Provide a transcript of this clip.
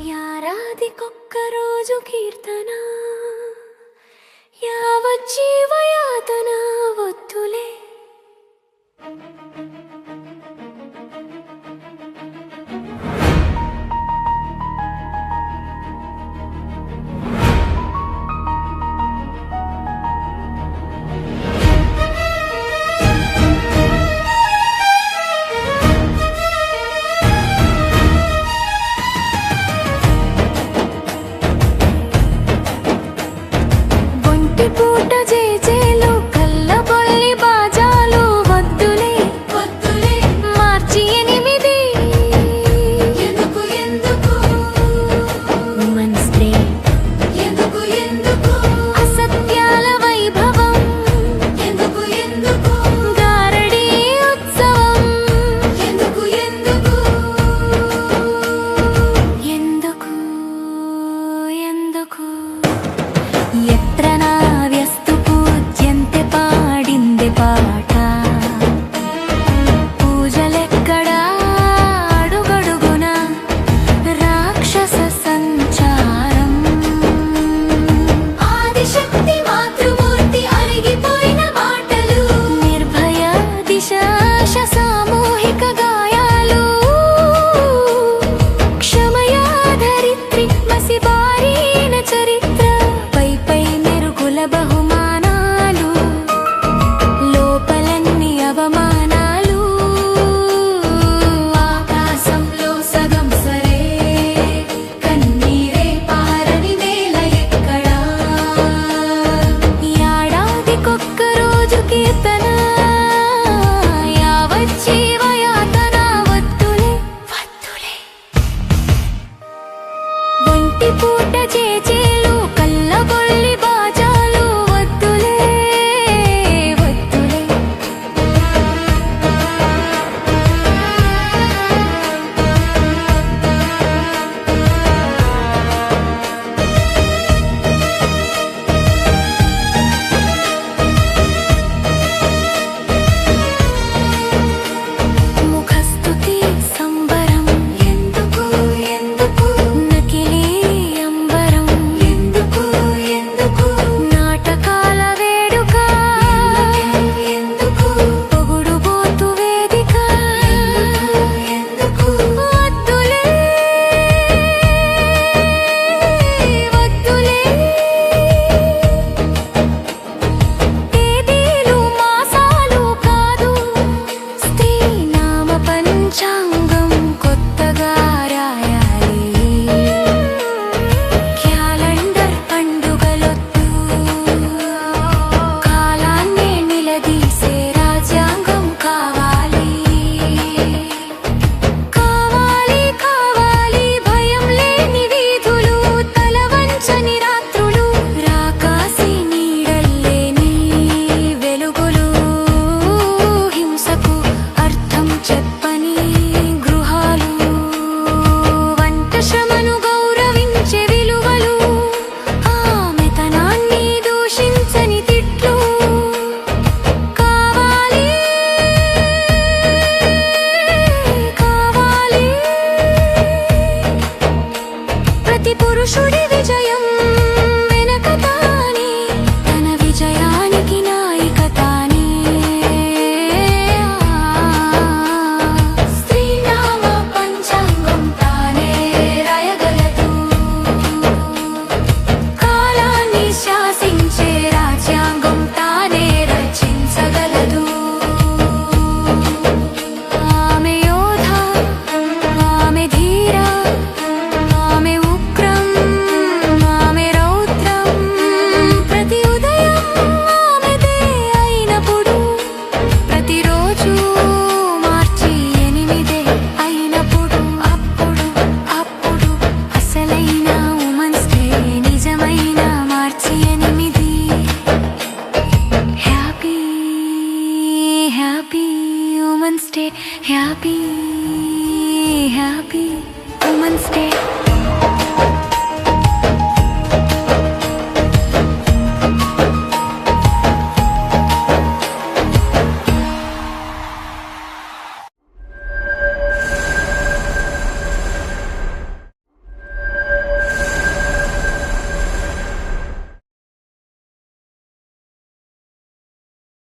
యారాదికొక్క రోజు కీర్తన యావత్ జీవయాతన వద్దులే. పూట జేజేలు కల్లబొల్లి బాజాలు వద్దులే వద్దులే. మార్చి 8 ఎందుకు ఎందుకు ఉమెన్స్ డే ఎందుకు ఎందుకు. అసత్యాల వైభవం ఎందుకు ఎందుకు. గారడీ ఉత్సవం ఎందుకు ఎందుకు ఎందుకు ఎందుకు. ఎత్రనా వ్యస్తు పూజ్యంతే పాడిందే పాట. పూజలెక్కడా అడుగడుగున రాక్షస సంచారం. ఆదిశక్తి మాతృమూర్తి అరిగిపోయిన మాటలు. నిర్భయ దిశ సామూహిక గాయాలు. క్షమయా ధరిత్రి మసిబారిన చరిత్ర. బహుమానాలు లోపలన్నీ అవమానాలు. ఆకాశంలో సగం సరే కన్నీరే పారని నేల ఎక్కడా. ఏడాదికొక్క రోజు కీర్తన యావత్ జీవయాతన వద్దులే వద్దులే. ఒంటి పూట జేజేలు కల్లబొల్లి బాజాలు వద్దులే వద్దులే. ముఖస్తుతి సంబరం ఎందుకు ఎందుకు. నకిలీ అంబరం ఎందుకు ఎందుకు. నాటకాల వేడుక ఎందుకు. పొగుడుబోతు వేదిక ఎందుకు వద్దులే వద్దులే. తేదీలు మాసాలు కాదు. స్త్రీ నామ పంచాంగం కొత్తగా రాయాలి. క్యాలెండర్ పండుగలొద్దు. కాలాన్నే నిలదీసే రాజ్యాంగం కావాలి కావాలి కావాలి. భయం లేని వీధులు తల వంచని రాత్రులు. రాకాసి నీడల్లేని వెలుగులు. హింసకు అర్థం చెప్పని గృహాలు. వంట శ్రమను గౌరవించే విలువలు. ఆమెతనాన్ని దూషించని తిట్లు కావాలి కావాలి. ప్రతి పురుషుడి విజయం వెనక తానే. తన విజయానికి నాయిక తానే. స్త్రీ నామ పంచాంగం తానే రాయగలదు. కాలాన్ని శాసించే రాజ్యాంగం తానే రచించగలదు. ఆమె యోధ ఆమె ధీర ఆమె ఉగ్రం ఆమె రౌద్రం. ప్రతి ఉదయం ఆమెదే అయినప్పుడు. ప్రతిరోజు మార్చి 8 అయినప్పుడు. అప్పుడు అప్పుడు అసలైన ఉమెన్స్ డే. నిజమైన మార్చి 8. Happy happy women's day. Happy happy women's day.